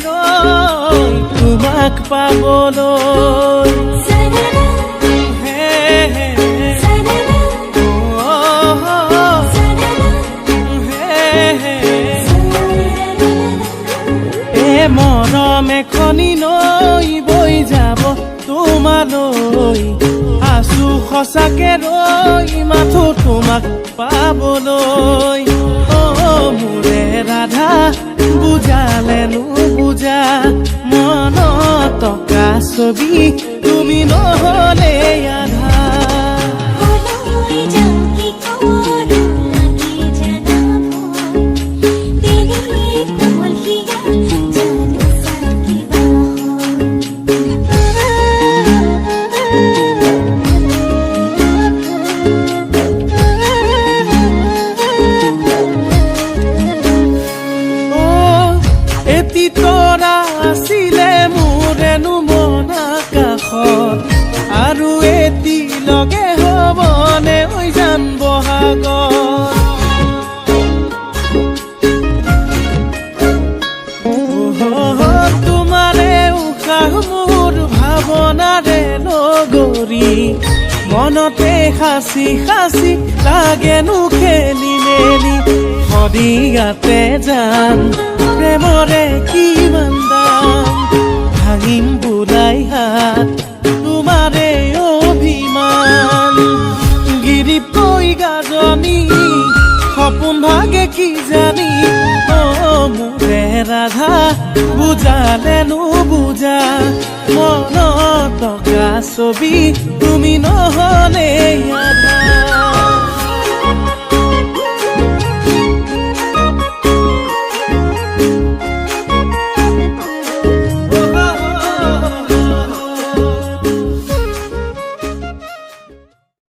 ৰৈ তোমাক পাবলৈ মৰম এখনি নৈ বৈ যাব তোমালৈ আছো সঁচাকে ৰৈ মাথো তোমাক পাবলৈ মোৰে ৰাধা বুজালে নুবুজা মনত টকা ছবি তুমি নহলে আধা তৰা আছিলে মোৰেনো মন আকাশত আৰু এটি লগে হ'বনে ঐ জান বহাগত তোমাৰে উশাহ মোৰ ভাৱনাৰে নগৰী মনতে সাঁচি সাঁচি লাগেনো খেলি মেলি সদিয়াতে যাম প্ৰেমৰে কিমান দাম ভাঙিম বুলাই হাত তোমাৰে অভিমান গিৰিপৈ গাজনি সপোন ভাগে কি জানি মোৰে ৰাধা বুজালে নুবুজা মনত টকা ছবি তুমি নহলে আধা